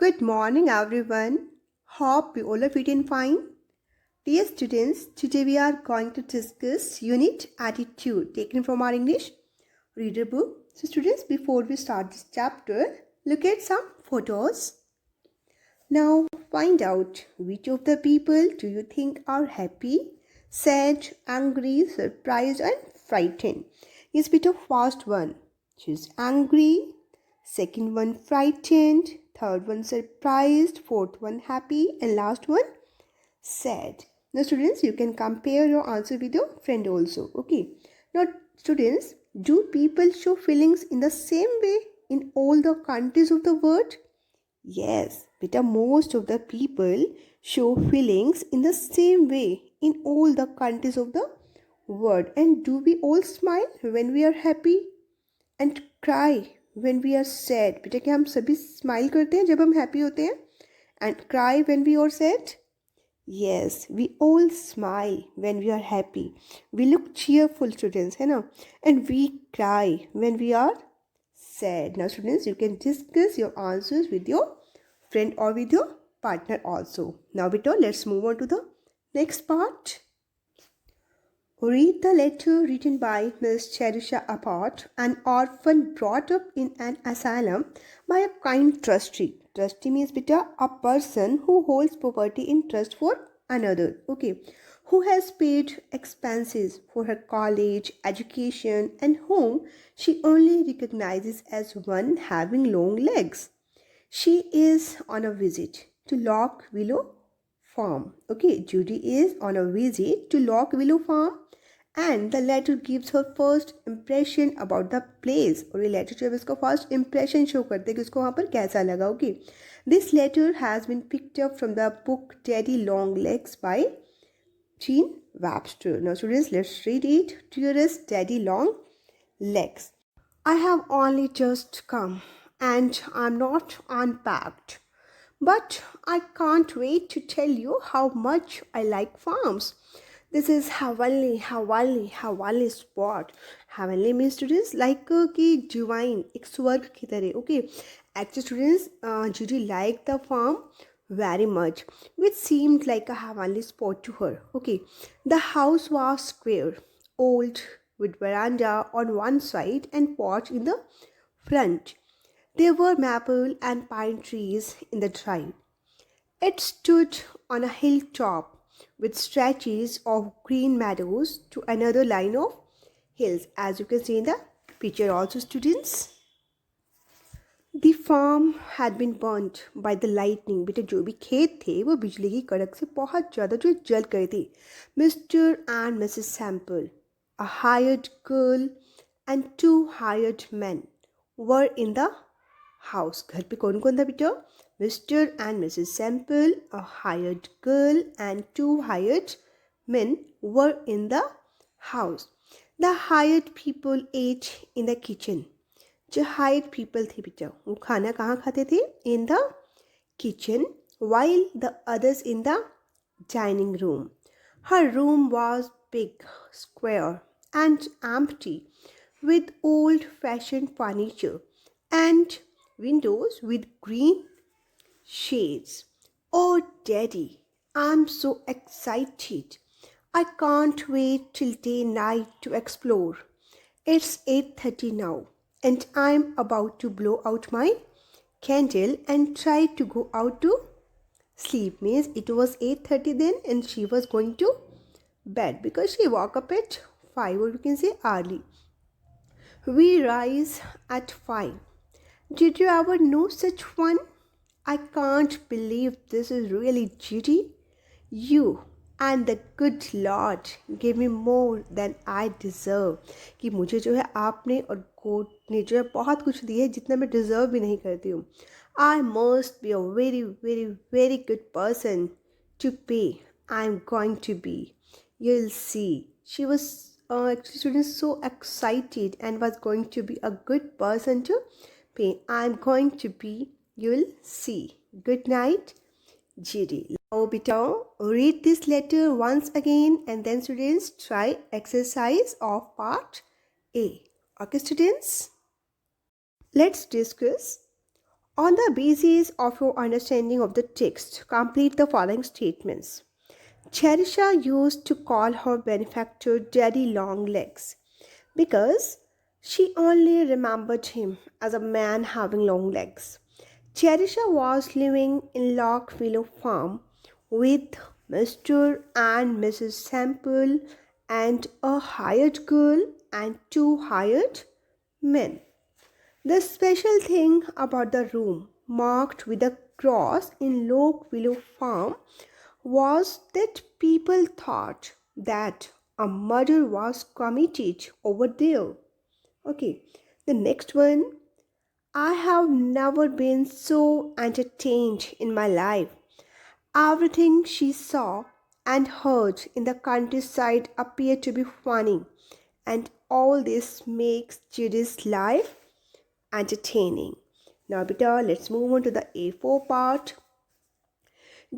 Good morning, everyone. Hope you all are fit and fine. Dear students, today we are going to discuss Unit Attitude taken from our English reader book. So, students, before we start this chapter, look at some photos. Now, find out which of the people do you think are happy, sad, angry, surprised, and frightened. Here's a bit of first one. She's angry. Second one frightened. Third one surprised. Fourth one happy. And last one sad. Now, students, you can compare your answer with your friend also. Okay. Now, students, do people show feelings in the same way in all the countries of the world? Yes, beta, most of the people show feelings in the same way in all the countries of the world. And do we all smile when we are happy and cry when we are sad? बेटा क्या हम सभी smile करते हैं जब हम happy होते हैं and cry when we are sad? Yes, we all smile when we are happy. We look cheerful, students, है ना? And we cry when we are sad. Now, students, you can discuss your answers with your friend or with your partner also. Now, Vito, let's move on to the next part. Read the letter written by Miss Cherisha Apart, an orphan brought up in an asylum by a kind trustee. Trustee means beta a person who holds property in trust for another. Okay, who has paid expenses for her college, education, and whom she only recognizes as one having long legs. She is on a visit to Lock Willow Farm. Okay, Judy is on a visit to Lock Willow Farm and the letter gives her first impression about the place. और ये letter जो है इसको first impression show करते हैं कि उसको वहाँ पर कैसा लगा. Okay, this letter has been picked up from the book Daddy Long Legs by Jean Webster. Now students, let's read it. Dearest Daddy Long Legs, I have only just come and I'm not unpacked. But I can't wait to tell you how much I like farms. This is heavenly spot. Heavenly means students like कि divine, एक स्वर्ग की तरह. Okay, actually students, Judy liked the farm very much, which seemed like a heavenly spot to her. Okay, the house was square, old, with veranda on one side and porch in the front. There were maple and pine trees in the drive. It stood on a hilltop with stretches of green meadows to another line of hills, as you can see in the picture also, students. The farm had been burnt by the lightning. बेटे जो भी खेत थे वो बिजली की कड़क से बहुत ज़्यादा जो जल गए थे. Mr. and Mrs. Sample, a hired girl and two hired men, were in the house. घर पे कौन कौन था बेटा? Mr. and Mrs. Sample, a hired girl and two hired men were in the house. The hired people ate in the kitchen. जो hired people थे बेटा वो खाना कहाँ खाते थे? In the kitchen, while the others in the dining room. Her room was big, square, and empty, with old-fashioned furniture and windows with green shades. Oh, Daddy, I'm so excited. I can't wait till day night to explore. It's 8:30 now, and I'm about to blow out my candle and try to go out to sleep. Means it was 8:30 then, and she was going to bed because she woke up at 5, or you can say early. We rise at 5. Did you ever know such one? I can't believe this is really Judy. You and the good Lord gave me more than I deserve. कि मुझे जो है आपने और God ने जो है बहुत कुछ दिया है जितना मैं डिज़र्व भी नहीं करती हूँ. I must be a very, very, very good person to pay. I'm going to be. You'll see. She was actually so excited and was going to be a good person to pay. I'm going to be. You'll see. Good night, Judy. Now, beta, read this letter once again and then students try exercise of part A. Okay, students? Let's discuss. On the basis of your understanding of the text, complete the following statements. Cherisha used to call her benefactor Daddy Longlegs because she only remembered him as a man having long legs. Cherisha was living in Lock Willow Farm with Mr. and Mrs. Sample and a hired girl and two hired men. The special thing about the room, marked with a cross in Lock Willow Farm, was that people thought that a murder was committed over there. Okay, the next one. I have never been so entertained in my life. Everything she saw and heard in the countryside appeared to be funny, and all this makes Judy's life entertaining. Now, beta, let's move on to the A4 part.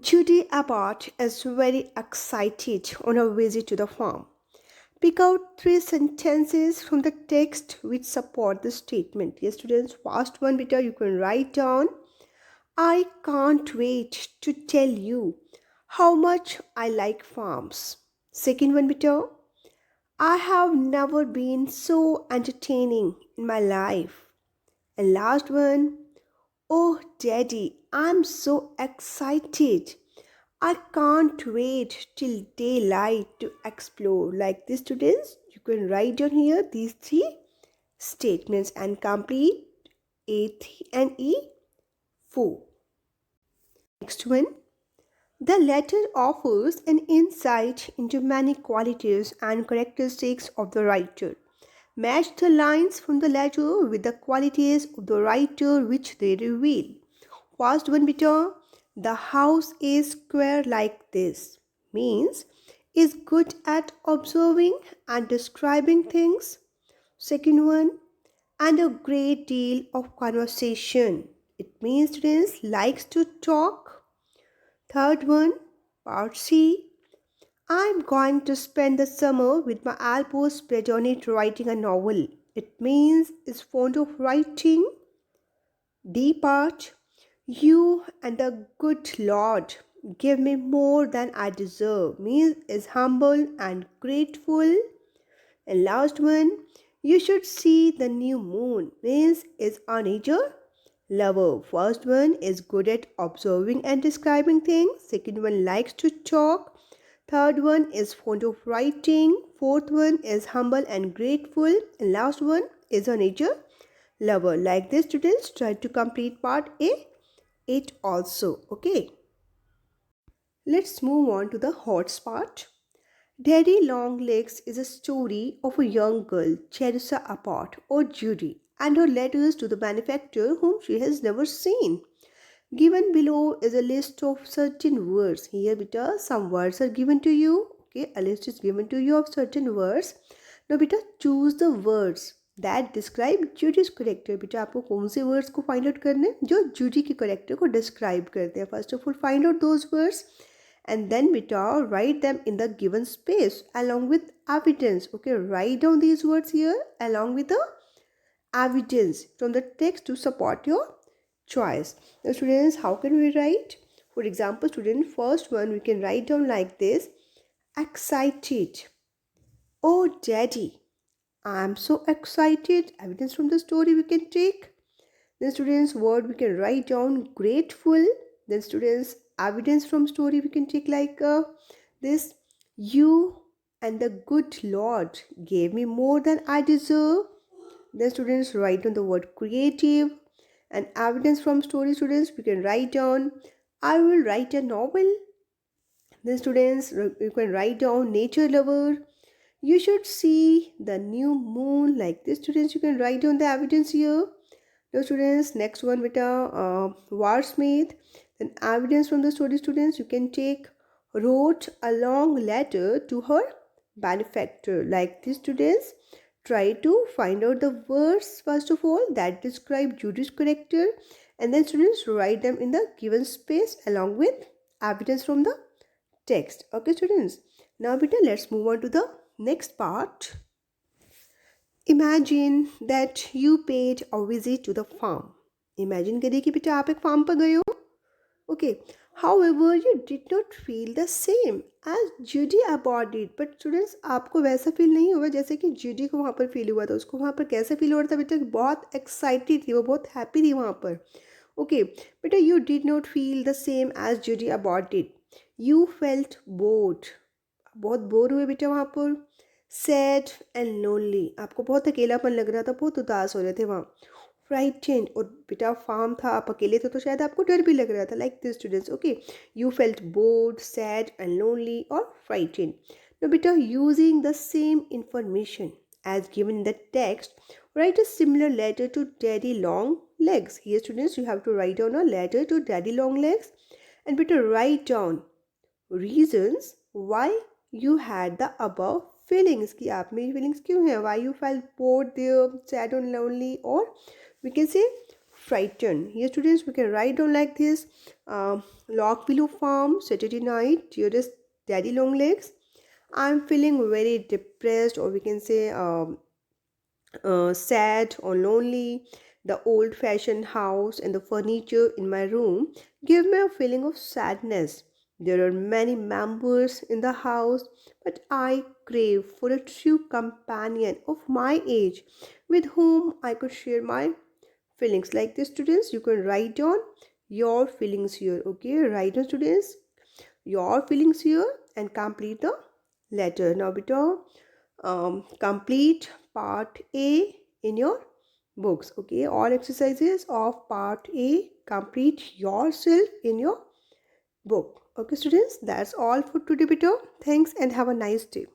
Judy Abbott is very excited on her visit to the farm. Pick out three sentences from the text which support the statement. Yes, students, first one, beta, you can write down. I can't wait to tell you how much I like farms. Second one, beta, I have never been so entertaining in my life. And last one, oh, Daddy, I'm so excited. I can't wait till daylight to explore. Like this, students, you can write down here these three statements and complete A3 and E4. Next one, the letter offers an insight into many qualities and characteristics of the writer. Match the lines from the letter with the qualities of the writer which they reveal. First one, beta, the house is square like this means is good at observing and describing things. Second one, and a great deal of conversation. It means students likes to talk. Third one, part C, I'm going to spend the summer with my elbows spread on it writing a novel. It means is fond of writing. D part, you and the good Lord give me more than I deserve means is humble and grateful. And last one, you should see the new moon means is a nature lover. First one is good at observing and describing things. Second one likes to talk. Third one is fond of writing. Fourth one is humble and grateful. And last one is a nature lover. Like this, students, try to complete part A, 8 also. Okay. Let's move on to the hot part. Daddy Longlegs is a story of a young girl, Cherissa Abbott or Judy, and her letters to the benefactor whom she has never seen. Given below is a list of certain words. Here, beta, some words are given to you. Okay, a list is given to you of certain words. Now, beta, choose the words that describe Judy's character. बेटा आपको कौन से words को find out करने हैं जो Judy के character को describe करते हैं. First of all, find out those words and then beta write them in the given space along with evidence. Okay, write down these words here along with the evidence from the text to support your choice. Now students, how can we write? For example, student, first one we can write down like this: excited. Oh daddy, I'm so excited. Evidence from the story we can take. Then students, word we can write down grateful. Then students, evidence from story we can take like this: you and the good Lord gave me more than I deserve. Then students, write down the word creative. And evidence from story, students, we can write down I will write a novel. Then students, you can write down nature lover. You should see the new moon. Like this, students, you can write down the evidence here. Now students, next one beta, warsmith. Then evidence from the story, students, you can take wrote a long letter to her benefactor. Like this, students, try to find out the words first of all that describe Judy's character, and then students write them in the given space along with evidence from the text. Okay students, now beta, let's move on to the next part. Imagine that you paid a visit to the farm. Imagine करिए कि बेटा आप एक farm पर गए हो. Okay. However, you did not feel the same as Judy about it. But students, आपको वैसा फील नहीं हुआ जैसे कि Judy को वहाँ पर फील हुआ था. उसको वहाँ पर कैसा फील हो रहा था बेटा? बहुत एक्साइटेड थी वो, बहुत हैप्पी थी वहाँ पर. ओके बेटा, you did not feel the same as Judy about it. You felt bored. बहुत बोर हुए बेटा वहाँ पर. Sad and lonely. आपको बहुत अकेलापन लग रहा था, बहुत उदास हो रहे थे वहाँ. फ्राइटेंड, और बेटा फार्म था, आप अकेले थे तो शायद आपको डर भी लग रहा था. Like this students. Okay, you felt board, sad and lonely और फ्राइटेंड. नो बेटा, using the same information as given in the text, write a similar letter to Daddy Long Legs. Here students, you have to write down a letter to Daddy Long Legs, and better write down reasons why you had the above feelings. कि आप में feelings क्यों हैं? Why you felt bored there, sad and lonely, or we can say frightened. Here students, we can write down like this. Log Willow Farm, Saturday night, dearest Daddy Long Legs, I'm feeling very depressed, or we can say sad or lonely. The old fashioned house and the furniture in my room give me a feeling of sadness. There are many members in the house, but I crave for a true companion of my age with whom I could share my feelings. Like this, students, you can write down your feelings here. Okay, write down, students, your feelings here and complete the letter. Now, beta, complete part A in your books. Okay, all exercises of part A, complete yourself in your book. Okay, students, that's all for today, beta. Thanks and have a nice day.